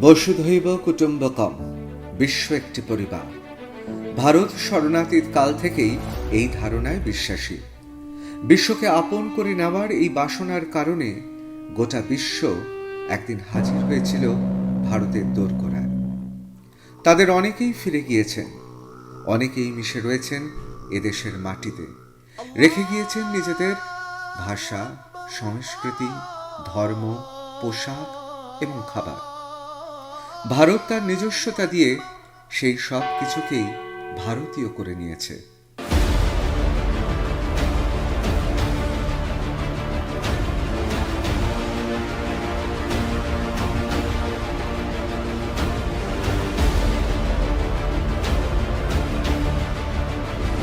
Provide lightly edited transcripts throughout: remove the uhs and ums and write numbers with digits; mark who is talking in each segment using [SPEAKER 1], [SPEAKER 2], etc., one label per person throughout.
[SPEAKER 1] বসুধৈব কুটুম্বকম, বিশ্ব একটি পরিবার। ভারত শরণাতীত কাল থেকেই এই ধারণায় বিশ্বাসী। বিশ্বকে আপন করে নেওয়ার এই বাসনার কারণে গোটা বিশ্ব একদিন হাজির হয়েছিল ভারতের দোরগোড়ায়। তাদের অনেকেই ফিরে গিয়েছেন, অনেকেই মিশে রয়েছেন এদেশের মাটিতে, রেখে গিয়েছেন নিজেদের ভাষা, সংস্কৃতি, ধর্ম, পোশাক এবং খাবার। ভারত তার নিজস্বতা দিয়ে সেই সব কিছুকেই ভারতীয় করে নিয়েছে।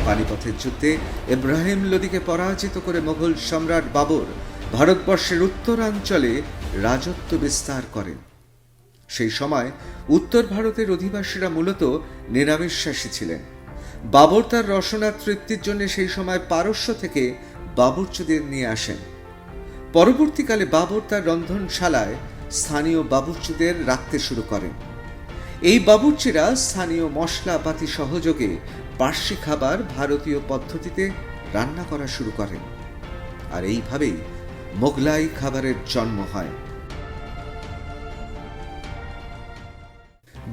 [SPEAKER 1] পানিপথের যুদ্ধে ইব্রাহিম লোদিকে পরাজিত করে মোগল সম্রাট বাবর ভারতবর্ষের উত্তরাঞ্চলে রাজত্ব বিস্তার করেন। সেই সময় উত্তর ভারতের অধিবাসীরা মূলত নিরামিষাশী ছিলেন। বাবর তার রসনা তৃপ্তির জন্য সেই সময় পারস্য থেকে বাবুর্চিদের নিয়ে আসেন। পরবর্তীকালে বাবর তার রন্ধনশালায় স্থানীয় বাবুর্চিদের রাখতে শুরু করেন। এই বাবুর্চিরা স্থানীয় মশলাপাতি সহযোগে পার্সি খাবার ভারতীয় পদ্ধতিতে রান্না করা শুরু করেন, আর এইভাবেই মোগলাই খাবারের জন্ম হয়।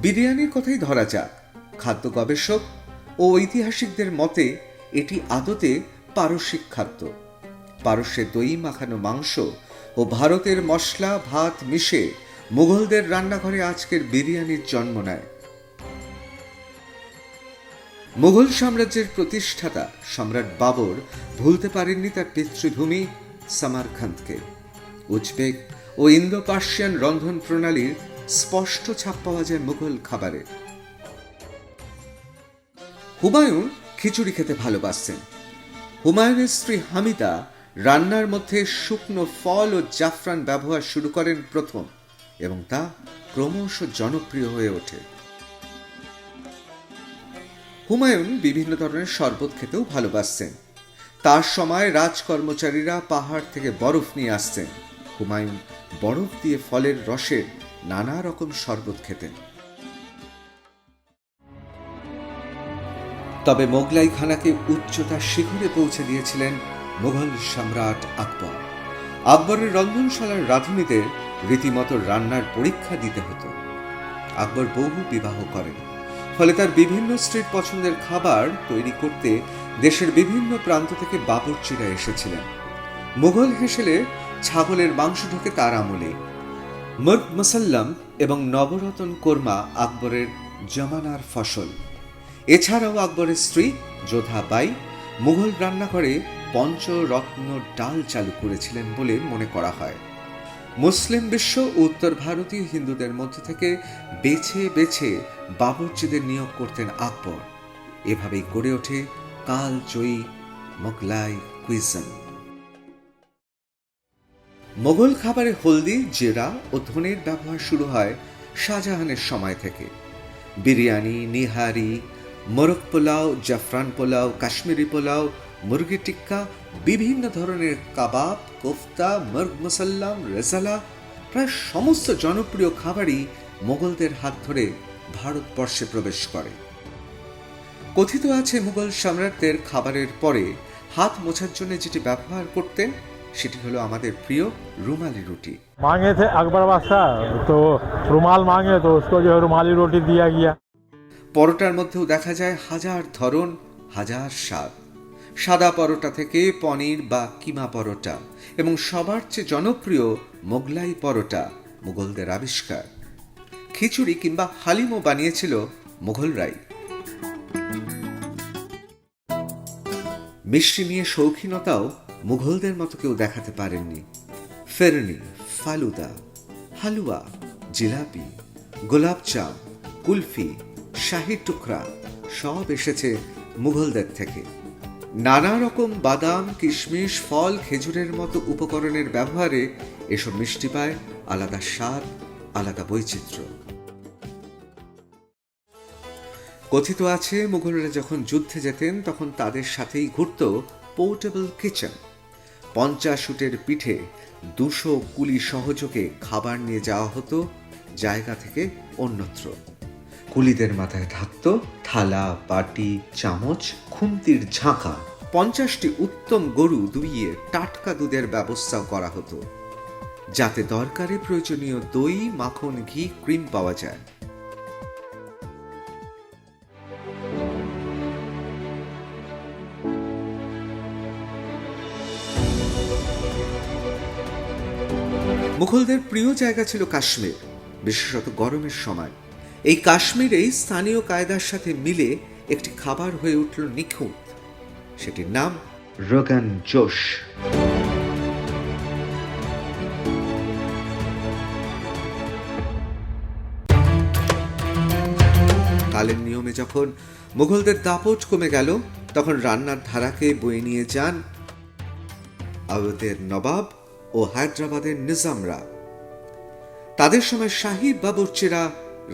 [SPEAKER 1] বিরিয়ানির কথাই ধরা যাক। খাদ্য গবেষক ও ঐতিহাসিকদের মতে এটি আদতে পারসিক খাদ্য। পারস্যের দই মাখানো মাংস ও ভারতের মশলা ভাত মিশে মুঘলদের রান্নাঘরে আজকের বিরিয়ানির জন্ম নেয়। মুঘল সাম্রাজ্যের প্রতিষ্ঠাতা সম্রাট বাবর ভুলতে পারেননি তার পিতৃভূমি সামারকান্দকে। উজবেক ও ইন্দো পার্সিয়ান রন্ধন প্রণালীর স্পষ্ট ছাপ পাওয়া যায় মুঘল খাবারে। হুমায়ুন খিচুড়ি খেতে ভালোবাসতেন। হুমায়ুনের স্ত্রী হামিদা রান্নার মধ্যে শুকনো ফল ও জাফরান ব্যবহার শুরু করেন প্রথম, এবং তা ক্রমশ জনপ্রিয় হয়ে ওঠে। হুমায়ুন বিভিন্ন ধরনের শরবত খেতেও ভালোবাসতেন। তার সময় রাজকর্মচারীরা পাহাড় থেকে বরফ নিয়ে আসতেন। হুমায়ুন বরফ দিয়ে ফলের রসের নানা রকম শরবত খেতেন। তবে মোগলাই খানাকে উচ্চতার শিখরে পৌঁছে দিয়েছিলেন মুঘল সম্রাট আকবর। আকবরের রন্ধনশালার রাঁধুনিদের রীতিমতো রান্নার পরীক্ষা দিতে হতো। আকবর বহু বিবাহ করেন, ফলে তার বিভিন্ন স্ত্রীর পছন্দের খাবার তৈরি করতে দেশের বিভিন্ন প্রান্ত থেকে বাবুর্চিরা এসেছিলেন। মুঘল হেসেলে ছাগলের মাংস ঢোকে তার আমলে। মুর্গ মুসাল্লাম এবং নবরত্ন কোরমা আকবরের জমানার ফসল। এছাড়াও আকবরের স্ত্রী যোধাবাই মুঘল রান্নাঘরে পঞ্চরত্ন ডাল চালু করেছিলেন বলে মনে করা হয়। মুসলিম বিশ্ব ও উত্তর ভারতীয় হিন্দুদের মধ্যে থেকে বেছে বেছে বাবুর্চিদের নিয়োগ করতেন আকবর। এভাবেই গড়ে ওঠে কালজয়ী মোগলাই কুইজিন। মোগল খাবারে হলদি, জিরা ও ধনের ব্যবহার শুরু হয় শাহজাহানের সময় থেকে। বিরিয়ানি, নিহারি, মোরগ পোলাও, জাফরান পোলাও, কাশ্মীরি পোলাও, মুরগি টিক্কা, বিভিন্ন ধরনের কাবাব, কোফতা, মুর্গ মুসাল্লাম, রেজালা, প্রায় সমস্ত জনপ্রিয় খাবারই মোগলদের হাত ধরে ভারতবর্ষে প্রবেশ করে। কথিত আছে মুঘল সম্রাটদের খাবারের পরে হাত মোছার জন্য যেটি ব্যবহার করতেন সেটি হলো আমাদের প্রিয় রুমালি রুটি।
[SPEAKER 2] मांगे थे अकबर बादशाह तो रुमाल मांगे तो उसको जो है रुमाली रोटी दिया गया।
[SPEAKER 1] পরোটার মধ্যেও দেখা যায় হাজার ধরন, হাজার স্বাদ। সাদা পরোটা থেকে পনির বা কিমা পরোটা এবং সবার চেয়ে জনপ্রিয় মোগলাই পরোটা মুঘলদের আবিষ্কার। খিচুড়ি কিংবা হালিমও বানিয়েছিল মুঘলরাই। মিষ্টি নিয়ে শৌখিনতাও মুঘলদের মতো কেউ দেখাতে পারেননি। ফেরনি, ফালুদা, হালুয়া, জিলাপি, গোলাপজাম, কুলফি, শাহী টুকরা সব এসেছে মুঘলদের থেকে। নানা রকম বাদাম, কিশমিশ, ফল, খেজুরের মতো উপকরণের ব্যবহারে এসব মিষ্টি পায় আলাদা স্বাদ, আলাদা বৈচিত্র্য। কথিত আছে মুঘলরা যখন যুদ্ধে যেতেন তখন তাদের সাথেই ঘুরত পোর্টেবল কিচেন। 50 উটের পিঠে 200 কুলি সহযোগে খাবার নিয়ে যাওয়া হতো জায়গা থেকে অন্যত্র। কুলিদের মাথায় থাকত থালা, বাটি, চামচ, খুন্তির ঝাঁকা। 50টি উত্তম গরু দুইয়ে টাটকা দুধের ব্যবস্থাও করা হতো, যাতে দরকারে প্রয়োজনীয় দই, মাখন, ঘি, ক্রিম পাওয়া যায়। মুঘলদের প্রিয় জায়গা ছিল কাশ্মীর, বিশেষত গরমের সময়। এই কাশ্মীরেই স্থানীয় কায়দার সাথে মিলে একটি খাবার হয়ে উঠল নিখুঁত। সেটির নাম রোগান জোশ। কালের নিয়মে যখন মুঘলদের দাপট কমে গেল, তখন রান্নার ধারাকে বয়ে নিয়ে যান আওধের নবাব ও হায়দ্রাবাদের নিজামরা। তাদের সময় শাহী বাবুর্চিরা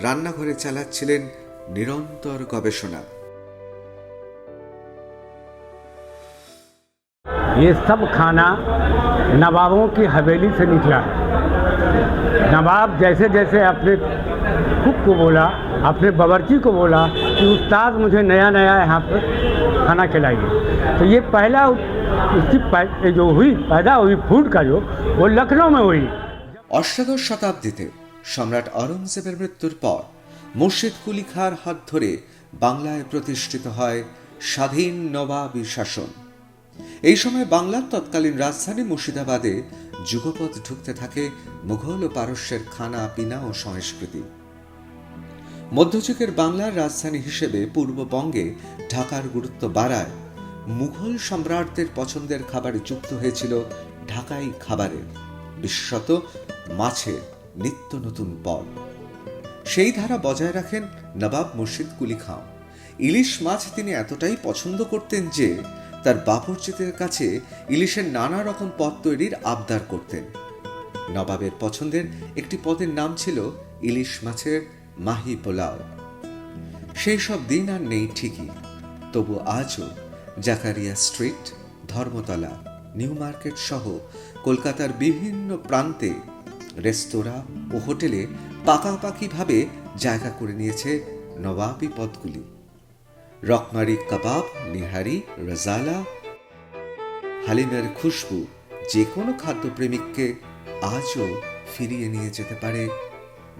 [SPEAKER 1] রান্নাঘরে চালাচ্ছিলেন নিরন্তর গবেষণা।
[SPEAKER 3] ये सब खाना नवाबों की हवेली से निकला। नवाब जैसे जैसे अपने कुक को बोला, अपने बावर्ची को बोला कि उस्ताद मुझे नया नया यहाँ पर खाना खिलाइए, तो ये पहला उसकी जो हुई पैदा हुई फूड का जो वो लखनऊ में हुई।
[SPEAKER 1] অষ্টাদশ শতাব্দীতে সম্রাট অরঙ্গজেবের মৃত্যুর পর মুর্শিদ কুলি খাঁর হাত ধরে বাংলায় প্রতিষ্ঠিত হয় স্বাধীন নবাবী শাসন। এই সময় বাংলার তৎকালীন রাজধানী মুর্শিদাবাদে যুগপৎ ঢুকতে থাকে মুঘল ও পারস্যের খানা পিনা ও সংস্কৃতি। মধ্যযুগের বাংলার রাজধানী হিসেবে পূর্ববঙ্গে ঢাকার গুরুত্ব বাড়ায় মুঘল সম্রাটদের পছন্দের খাবারে যুক্ত হয়েছিল ঢাকাই খাবারের, বিশেষত মাছের নিত্য নতুন পদ। সেই ধারা বজায় রাখেন নবাব মুর্শিদ কুলি খাঁ। ইলিশ মাছ তিনি এতটাই পছন্দ করতেন যে তার বাবুর্চিদের কাছে ইলিশের নানা রকম পদ তৈরির আবদার করতেন। নবাবের পছন্দের একটি পদের নাম ছিল ইলিশ মাছের মাহি পোলাও। সেই সব দিন আর নেই ঠিকই, তবু আজও Zakaria street, Dharmatala, new market সহ কলকাতার বিভিন্ন প্রান্তে রেস্তোরাঁ ও হোটেলে পাকাপাকিভাবে জায়গা করে নিয়েছে নবাবী পদগুলি। রকমারি কাবাব, নিহারি, রাজালা, হালিমের খুশবু যে কোনো খাদ্যপ্রেমিককে আজও ফিরিয়ে নিয়ে যেতে পারে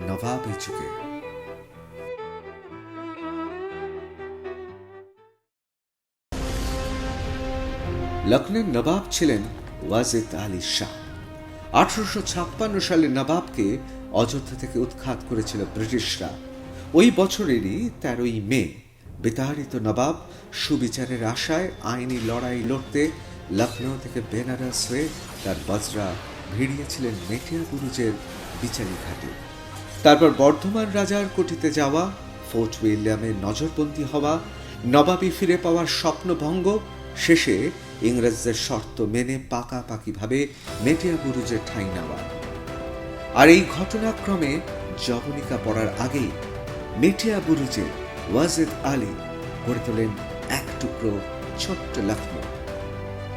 [SPEAKER 1] নবাবী যুগে। লখনৌর নবাব ছিলেন ওয়াজিদ আলী শাহ। 1856 সালে নবাবকে অযোধ্যা থেকে উৎখাত করেছিল ব্রিটিশরা। ওই বছরেরই 13ই মে বিতাড়িত নবাব সুবিচারের আশায় আইনি লড়াই লড়তে লখনৌ থেকে বেনারস হয়ে তার বজরা ভিড়িয়েছিলেন মেটিয়া বুরুজের বিচারি ঘাটে। তারপর বর্ধমান রাজার কুঠিতে যাওয়া, ফোর্ট উইলিয়ামে নজরবন্দি হওয়া, নবাবী ফিরে পাওয়ার স্বপ্নভঙ্গ, শেষে ইংরেজদের শর্ত মেনে পাকাপাকিভাবে মেটিয়া বুরুজে ঠাঁই নেওয়া। আর এই ঘটনাক্রমে জবনিকা পড়ার আগেই মেটিয়া বুরুজে ওয়াজিদ আলী গড়ে তোলেন এক টুকরো ছোট্ট লখনৌ।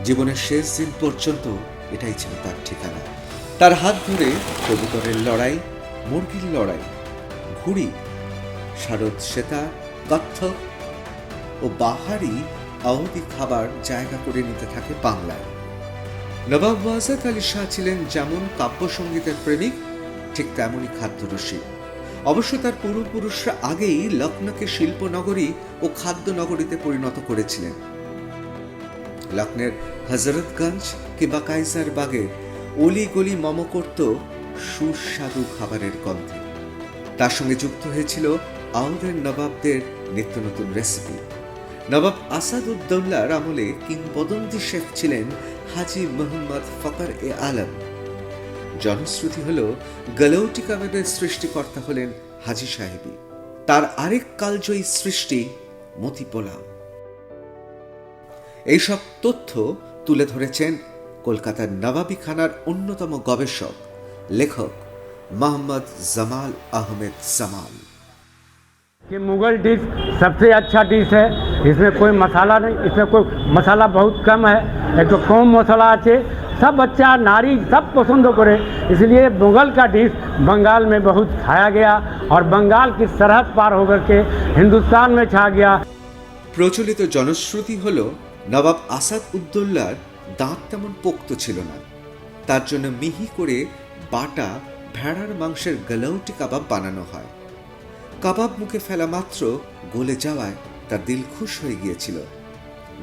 [SPEAKER 1] জীবনের শেষ দিন পর্যন্ত এটাই ছিল তার ঠিকানা। তার হাত ধরে কবুতরের লড়াই, মুরগির লড়াই, ঘুড়ি, শারদ সেতা, কত্থক ও বাহারি আওধি খাবার জায়গা করে নিতে থাকে বাংলায়। নবাব ওয়াজিদ আলী শাহ ছিলেন যেমন কাব্যসঙ্গীতের প্রেমিক, ঠিক তেমনই খাদ্যরসিক। অবশ্য তার পূর্বপুরুষরা আগেই লখনৌকে শিল্পনগরী ও খাদ্য নগরীতে পরিণত করেছিলেন। লখনৌর হজরতগঞ্জ কিংবা কাইসার বাগে অলি গলি মম করত সুস্বাদু খাবারের গন্ধে। তার সঙ্গে যুক্ত হয়েছিল আওধের নবাবদের নিত্য নতুন রেসিপি। নবাব আসাদউদ্দৌলার আমলে কিংবদন্তি শেফ ছিলেন হাজি মোহাম্মদ ফকর এ আলম। জনশ্রুতি হল গলৌটি কাবাবের সৃষ্টিকর্তা হলেন হাজি সাহেবী। তার আরেক কালজয়ী সৃষ্টি মতি পোলাও। এইসব তথ্য তুলে ধরেছেন কলকাতার নবাবী খানার অন্যতম গবেষক, লেখক মোহাম্মদ জামাল আহমেদ জামাল।
[SPEAKER 3] कि मुग़ल डिश सबसे अच्छा डिश है, इसमें कोई मसाला नहीं, इसमें कोई मसाला बहुत कम है, एक तो कम मसाला আছে सब बच्चा नारी सब पसंद करे, इसलिए मुगल का डिश बंगाल में बहुत खाया गया और बंगाल की सरहद पार होकर के हिंदुस्तान में छा गया।
[SPEAKER 1] প্রচলিত জনশ্রুতি হল নবাব আসাদ উদ্দৌলার দাঁত তেমন পোক্ত ছিল না, তার জন্য মিহি করে বাটা ভেড়ার মাংসের গলাউটি কাবাব বানানো হয়। কাবাব মুখে ফেলা মাত্র গলে যাওয়ায় তার দিল খুশ হয়ে গিয়েছিল।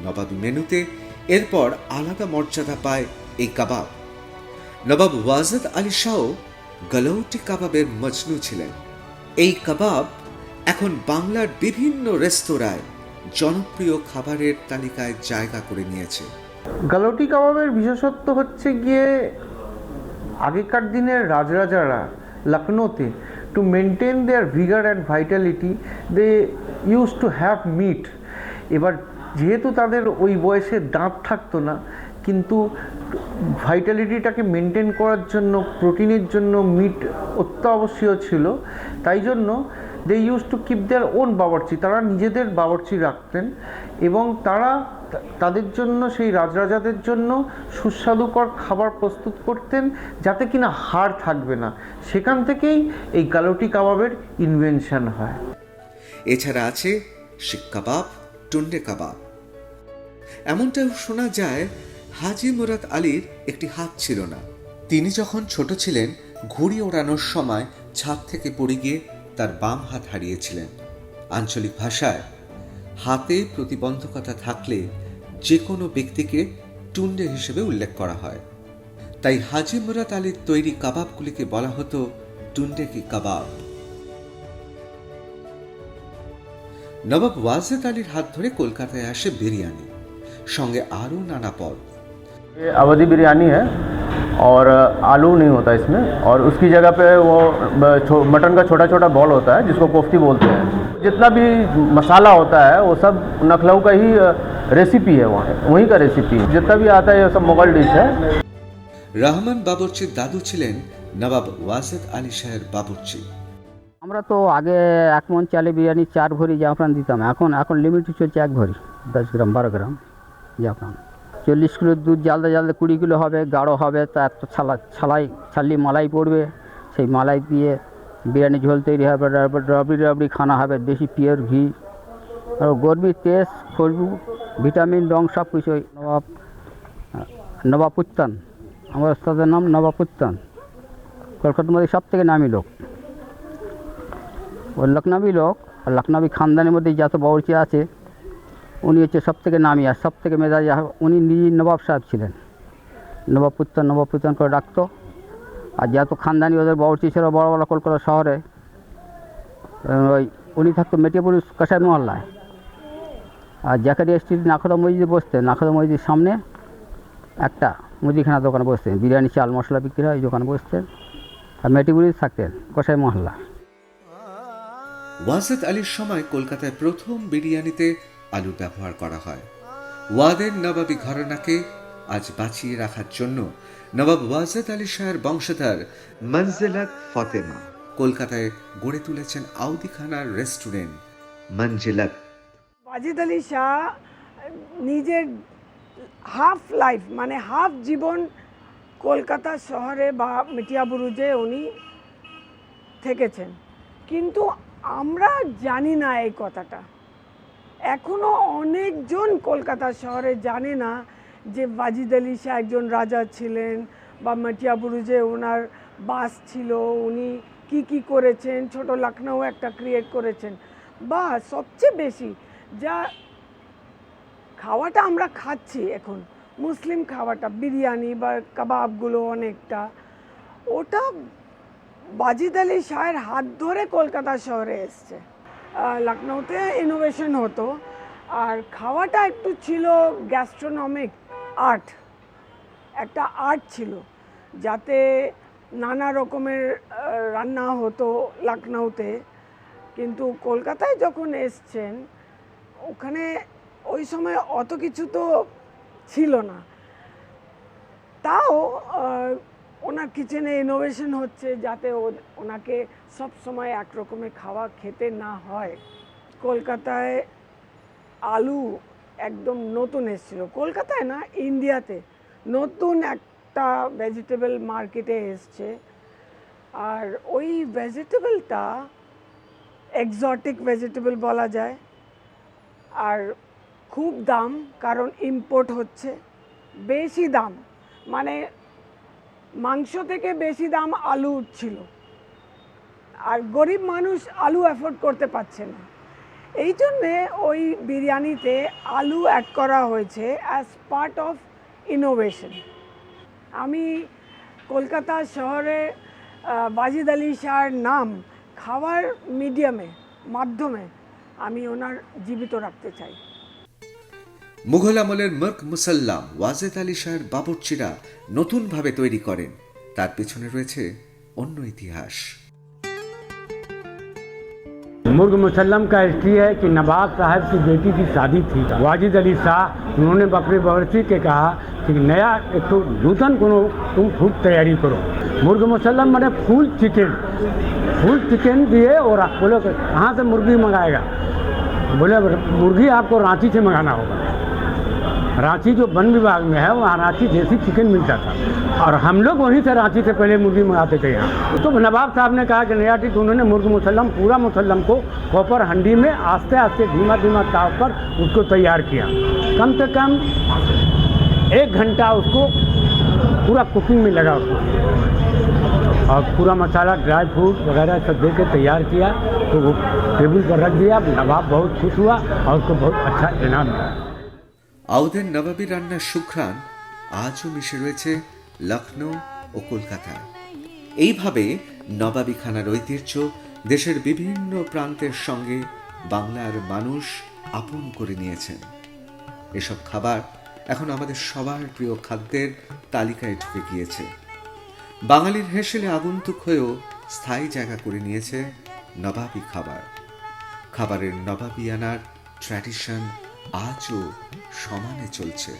[SPEAKER 1] নবাবী মেনুতে এরপর আলাদা মর্যাদা পায় এই কাবাব। নবাব ওয়াজেদ আলী শাহ গলাউটি কাবাবের মজনু ছিলেন। এই কাবাব এখন বাংলার বিভিন্ন রেস্তোরাঁয় জনপ্রিয় খাবারের তালিকায় জায়গা করে নিয়েছে।
[SPEAKER 4] গালোটি কাবাবের বিশেষত্ব হচ্ছে গিয়ে আগেকার দিনের রাজরাজারা লখনৌতে to maintain their vigour and vitality they use to have meat. এবার যেহেতু তাদের ওই বয়সে দাঁত থাকতো না, কিন্তু ভাইটালিটিটাকে মেনটেন করার জন্য প্রোটিনের জন্য মিট অত্যাবশ্যকীয় ছিল, তাই জন্য they use to keep their own বাবরচি, তারা নিজেদের বাবরচি রাখতেন এবং তারা তাদের জন্য সেই রাজরাজাদের জন্য সুস্বাদুকর খাবার প্রস্তুত করতেন যাতে কিনা হাড় থাকবে না। সেখান থেকেই এই গালোটি কাবাবের ইনভেনশন হয়।
[SPEAKER 1] এছাড়া আছে শিক কাবাব, টুন্ডে কাবাব। এমনটাও শোনা যায় হাজি মুরাদ আলীর একটি হাত ছিল না। তিনি যখন ছোট ছিলেন ঘুড়ি ওড়ানোর সময় ছাদ থেকে পড়ে গিয়ে তার বাম হাত হারিয়েছিলেন। আঞ্চলিক ভাষায় হাতে প্রতিবন্ধকতা থাকলে যে কোনো ব্যক্তিকে টুন্ডে হিসেবে উল্লেখ করা হয়। তাই হাজি মুরাদ আলীর তৈরি কাবাবগুলিকে বলা হতো টুন্ডে কি কাবাব। নবাব ওয়াজেদ আলীর হাত ধরে কলকাতায় আসে বিরিয়ানি, সঙ্গে আরও নানা পদ।
[SPEAKER 5] ये अवधी बिरयानी है और आलू नहीं होता इसमें, और उसकी जगह पे वो मटन का छोटा छोटा बॉल होता है जिसको कोफ्ती बोलते हैं। जितना भी मसाला होता है वो सब लखनऊ का ही रेसिपी है, वहीं का रेसिपी है। जितना भी आता है ये सब मुगल डिश है।
[SPEAKER 1] রহমান বাবুর্চির দাদু ছিলেন নবাব ওয়াজেদ আলী শাহের বাবুর্চি।
[SPEAKER 6] আমরা তো আগে 1 মণ চালে বিরিয়ানি 4 ভরি জাফরান দিতাম, এখন লিমিট চলছে 1 ভরি 10 গ্রাম 12 গ্রাম জাফরান। 40 কিলো দুধ জ্বালতে জ্বালতে 20 কিলো হবে, গাঢ় হবে, তার তো ছাল্লি মালাই পড়বে, সেই মালাই দিয়ে বিরিয়ানি ঝোল তৈরি হবে, রবড়ি রবড়ি খানা হবে, দেশি পিওর ঘি আর গরমির তেজ, খুশবু, ভিটামিন, রং সব কিছু। নবাব উত্তান, আমার ওস্তাদের নাম নবাব উত্তান, কলকাতার মধ্যে সব থেকে নামি লোক। ও লখনবী লোক, আর লখনবী খানদানের মধ্যে যত বাবুর্চি আছে উনি হচ্ছে সব থেকে নামি আর সব থেকে মেজাজি। উনি নিজেই নবাব সাহেব ছিলেন, নবাব পুত্তান করে ডাকতো। আর যত খানদানি ওদের বাবুর্চি ছিল বড় বড় কলকাতা শহরে, ওই উনি থাকতো মেটিয়াপুর কসাই মহল্লায়। আর জাকারিয়া স্ট্রিট নাখোদা মসজিদে বসতেন, নাখোদা মসজিদের সামনে একটা মুদিখানা দোকানে বসতেন, বিরিয়ানি চাল মশলা বিক্রি হয়, এই দোকানে বসতেন। আর মেটিপুরে থাকতেন কসাই মহল্লা।
[SPEAKER 1] ওয়াজেদ আলীর সময় কলকাতায় প্রথম বিরিয়ানিতে আলু ব্যবহার করা হয়। ওয়াদের নবাবী ঘরানাকে আজ বাঁচিয়ে রাখার জন্য নবাব ওয়াজেদ আলী শাহের বংশধর মঞ্জিলাত ফাতেমা কলকাতায় গড়ে তুলেছেন আউদিখানার রেস্টুরেন্ট মঞ্জিলাত।
[SPEAKER 7] ওয়াজেদ আলী শাহ নিজের হাফ লাইফ মানে হাফ জীবন কলকাতা শহরে বা মেটিয়াবুরুজে উনি থেকেছেন, কিন্তু আমরা জানি না এই কথাটা। এখনও অনেকজন কলকাতা শহরে জানে না যে ওয়াজেদ আলী শাহ একজন রাজা ছিলেন বা মেটিয়াবুরুজে ওনার বাস ছিল, উনি কি করেছেন, ছোট লখনৌ একটা ক্রিয়েট করেছেন। বা সবচেয়ে বেশি যা খাওয়াটা আমরা খাচ্ছি এখন মুসলিম খাওয়াটা, বিরিয়ানি বা কাবাবগুলো অনেকটা, ওটা ওয়াজেদ আলী শাহের হাত ধরে কলকাতা শহরে এসছে। লখনৌতে ইনোভেশন হতো আর খাওয়াটা একটু ছিল গ্যাস্ট্রোনমিক আর্ট, একটা আর্ট ছিল যাতে নানা রকমের রান্না হতো লখনৌতে। কিন্তু কলকাতায় যখন এসছেন ওখানে ওই সময় অত কিছু তো ছিল না, তাও ওনার কিচেনে ইনোভেশন হচ্ছে যাতে ওনাকে সব সময় এক রকমের খাওয়া খেতে না হয়। কলকাতায় আলু একদম নতুন এসেছিল, কলকাতায় না ইন্ডিয়াতে নতুন এক একটা ভেজিটেবল মার্কেটে এসছে, আর ওই ভেজিটেবলটা এক্সোটিক ভেজিটেবল বলা যায়, আর খুব দাম, কারণ ইম্পোর্ট হচ্ছে, বেশি দাম, মানে মাংস থেকে বেশি দাম আলু উঠছিল, আর গরিব মানুষ আলু অ্যাফোর্ড করতে পারছে না। এই জন্যে ওই বিরিয়ানিতে আলু অ্যাড করা হয়েছে অ্যাজ পার্ট অফ ইনোভেশন। আমি কলকাতা শহরে ওয়াজিদ আলী শাহর নাম খাওয়ার মাধ্যমে আমি ওনার জীবিত রাখতে চাই।
[SPEAKER 1] মুঘল আমলের মর্ক মুসাল্লাম ওয়াজেদ আলী শাহের বাবুর্চিরা নতুনভাবে তৈরি করেন, তার পিছনে রয়েছে অন্য ইতিহাস।
[SPEAKER 3] मुर्ग मुसल्लम का हिस्ट्री है कि नवाब साहब की बेटी की शादी थी। वाजिद अली शाह उन्होंने अपने बावर्ची के कहा कि नया एक तो नूतन कोनो तुम फूड तैयारी करो। मुर्ग मुसल्लम मैंने फुल चिकन दिए और बोले कहाँ से मुर्गी मंगाएगा? बोले मुर्गी आपको रांची से मंगाना होगा। रांची जो वन विभाग में है वहाँ रांची देसी चिकन मिलता था, और हम लोग वहीं से रांची से पहले मुर्गी मंगाते थे यहाँ। तो नवाब साहब ने कहा कि नया टिक, उन्होंने मुर्ग मुसल्लम पूरा मुसल्लम को कॉपर हंडी में आस्ते आस्ते धीमा धीमा ताव पर उसको तैयार किया। कम से कम 1 घंटा उसको पूरा कुकिंग में लगा उसको, और पूरा मसाला ड्राई फ्रूट वगैरह सब दे के तैयार किया। तो वो टेबल पर रख दिया। नवाब बहुत खुश हुआ और उसको बहुत अच्छा इनाम मिला।
[SPEAKER 1] আউদের নবাবী রান্নার সুঘ্রাণ আজও মিশে রয়েছে লখনৌ ও কলকাতায়। এইভাবে নবাবী খানার ঐতিহ্য দেশের বিভিন্ন প্রান্তের সঙ্গে বাংলার মানুষ আপন করে নিয়েছেন। এসব খাবার এখন আমাদের সবার প্রিয় খাদ্যের তালিকায় ঢুকে গিয়েছে। বাঙালির হেসেলে আগন্তুক হয়েও স্থায়ী জায়গা করে নিয়েছে নবাবী খাবার। খাবারের নবাবিয়ানার ট্র্যাডিশন আজও সমানে চলছে।